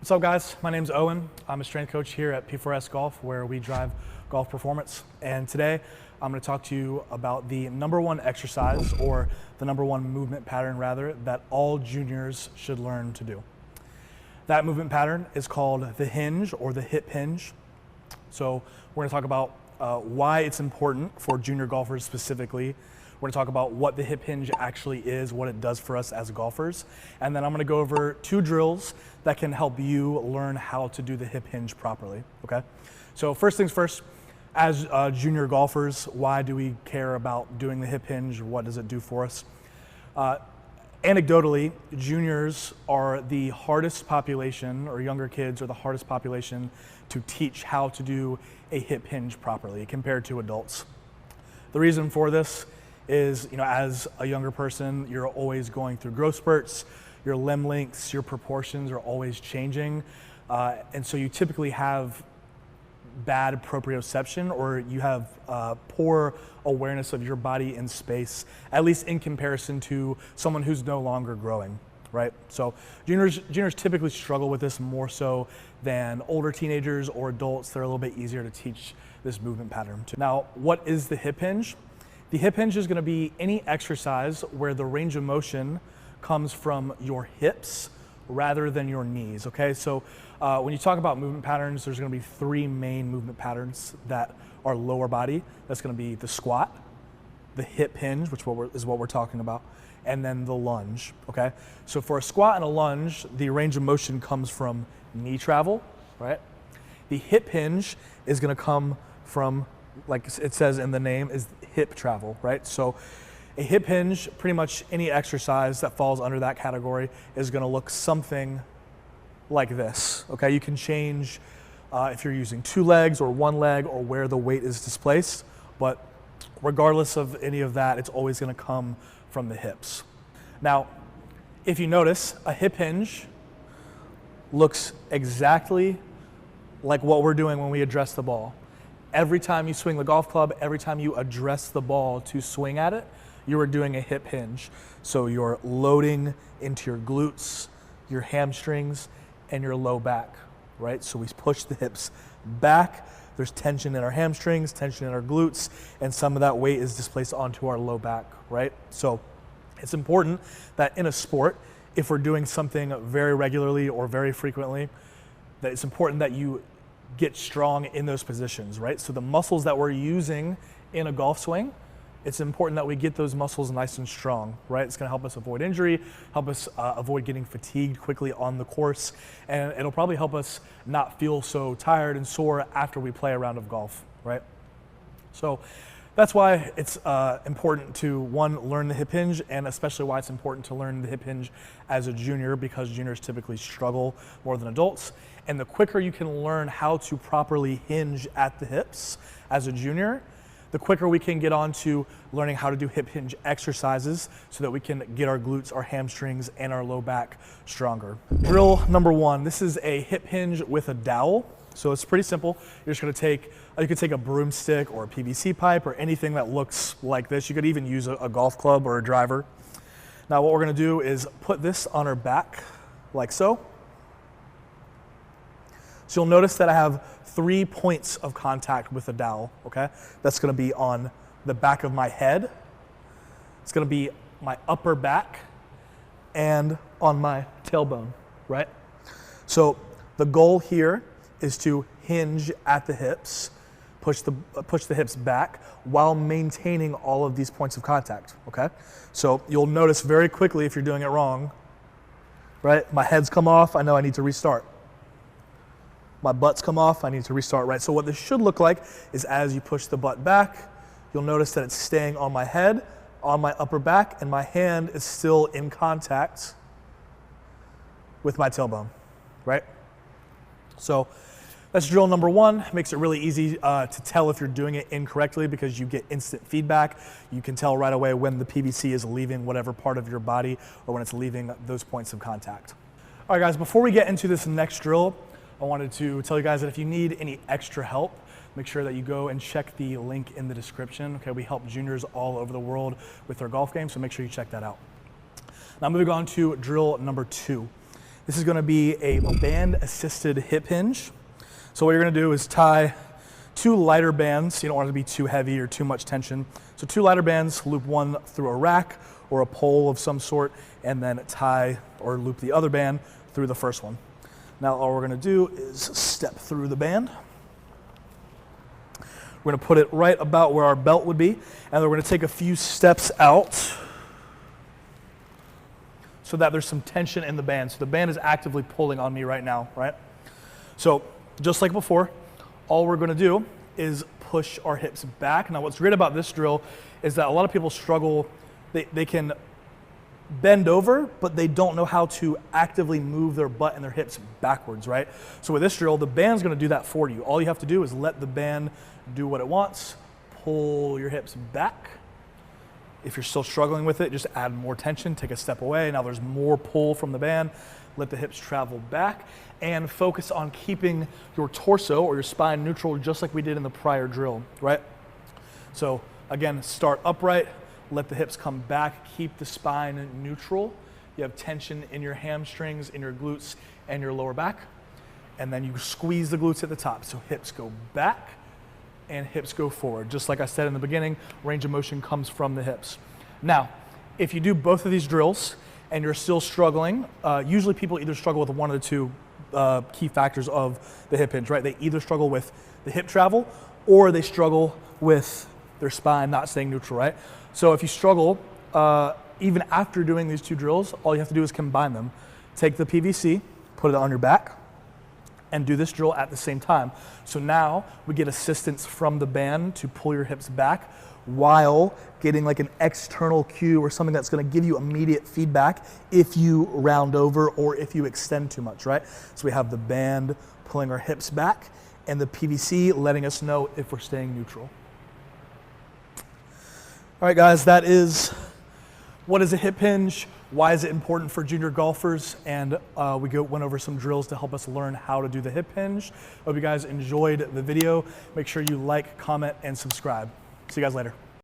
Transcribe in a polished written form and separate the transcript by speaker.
Speaker 1: What's up, guys? My name's Owen. I'm a strength coach here at P4S Golf, where we drive golf performance. And today I'm going to talk to you about the number one exercise, or the number one movement pattern rather, that all juniors should learn to do. That movement pattern is called the hinge, or the hip hinge. So we're going to talk about why it's important for junior golfers specifically. We're going to talk about what the hip hinge actually is, what it does for us as golfers. And then I'm going to go over 2 drills that can help you learn how to do the hip hinge properly, okay? So first things first, as junior golfers, why do we care about doing the hip hinge? What does it do for us? Anecdotally, juniors are the hardest population, or younger kids are the hardest population to teach how to do a hip hinge properly compared to adults. The reason for this is, as a younger person, you're always going through growth spurts, your limb lengths, your proportions are always changing. And so you typically have bad proprioception, or you have poor awareness of your body in space, at least in comparison to someone who's no longer growing, right? So juniors typically struggle with this more so than older teenagers or adults. They're a little bit easier to teach this movement pattern to. Now, what is the hip hinge? The hip hinge is going to be any exercise where the range of motion comes from your hips rather than your knees, okay? So when you talk about movement patterns, there's going to be 3 main movement patterns that are lower body. That's going to be the squat, the hip hinge, which is what we're talking about, and then the lunge, okay? So for a squat and a lunge, the range of motion comes from knee travel, right? The hip hinge is going to come from, like it says in the name, is hip travel, right? So a hip hinge, pretty much any exercise that falls under that category is going to look something like this, okay? You can change if you're using 2 legs or 1 leg, or where the weight is displaced, but regardless of any of that, it's always going to come from the hips. Now, if you notice, a hip hinge looks exactly like what we're doing when we address the ball. Every time you swing the golf club, every time you address the ball to swing at it, you are doing a hip hinge. So you're loading into your glutes, your hamstrings, and your low back, right? So we push the hips back. There's tension in our hamstrings, tension in our glutes, and some of that weight is displaced onto our low back, right? So it's important that in a sport, if we're doing something very regularly or very frequently, that it's important that you get strong in those positions, right? So the muscles that we're using in a golf swing, it's important that we get those muscles nice and strong, right? It's gonna help us avoid injury, help us avoid getting fatigued quickly on the course, and it'll probably help us not feel so tired and sore after we play a round of golf, right? So that's why it's important to, 1, learn the hip hinge, and especially why it's important to learn the hip hinge as a junior, because juniors typically struggle more than adults. And the quicker you can learn how to properly hinge at the hips as a junior, the quicker we can get on to learning how to do hip hinge exercises so that we can get our glutes, our hamstrings, and our low back stronger. Drill number 1, this is a hip hinge with a dowel. So it's pretty simple. You're just gonna take, you could take a broomstick or a PVC pipe or anything that looks like this. You could even use a golf club or a driver. Now what we're gonna do is put this on our back like so. So you'll notice that I have 3 points of contact with the dowel, okay? That's gonna be on the back of my head. It's gonna be my upper back and on my tailbone, right? So the goal here is to hinge at the hips, push the hips back while maintaining all of these points of contact, okay? So you'll notice very quickly if you're doing it wrong, right? My head's come off, I know I need to restart. My butt's come off, I need to restart, right? So what this should look like is, as you push the butt back, you'll notice that it's staying on my head, on my upper back, and my hand is still in contact with my tailbone, right? So that's drill number 1. Makes it really easy to tell if you're doing it incorrectly, because you get instant feedback. You can tell right away when the PVC is leaving whatever part of your body, or when it's leaving those points of contact. All right, guys, before we get into this next drill, I wanted to tell you guys that if you need any extra help, make sure that you go and check the link in the description. Okay, we help juniors all over the world with their golf game, so make sure you check that out. Now moving on to drill number 2. This is gonna be a band-assisted hip hinge. So what you're gonna do is tie 2 lighter bands. You don't want it to be too heavy or too much tension. So 2 lighter bands, loop one through a rack or a pole of some sort, and then tie or loop the other band through the first one. Now all we're gonna do is step through the band. We're gonna put it right about where our belt would be, and then we're gonna take a few steps out so that there's some tension in the band. So the band is actively pulling on me right now, right? So just like before, all we're gonna do is push our hips back. Now what's great about this drill is that a lot of people struggle, they can bend over, but they don't know how to actively move their butt and their hips backwards, right? So with this drill, the band's gonna do that for you. All you have to do is let the band do what it wants, pull your hips back. If you're still struggling with it, just add more tension, take a step away. Now there's more pull from the band. Let the hips travel back and focus on keeping your torso or your spine neutral, just like we did in the prior drill, right? So again, start upright, let the hips come back, keep the spine neutral. You have tension in your hamstrings, in your glutes, and your lower back. And then you squeeze the glutes at the top. So hips go back and hips go forward. Just like I said in the beginning, range of motion comes from the hips. Now, if you do both of these drills and you're still struggling, usually people either struggle with one of the two key factors of the hip hinge, right? They either struggle with the hip travel or they struggle with their spine not staying neutral, right? So if you struggle, even after doing these 2 drills, all you have to do is combine them. Take the PVC, put it on your back, and do this drill at the same time. So now we get assistance from the band to pull your hips back while getting like an external cue or something that's gonna give you immediate feedback if you round over or if you extend too much, right? So we have the band pulling our hips back and the PVC letting us know if we're staying neutral. All right, guys, that is what is a hip hinge, why is it important for junior golfers, and we went over some drills to help us learn how to do the hip hinge. Hope you guys enjoyed the video. Make sure you like, comment, and subscribe. See you guys later.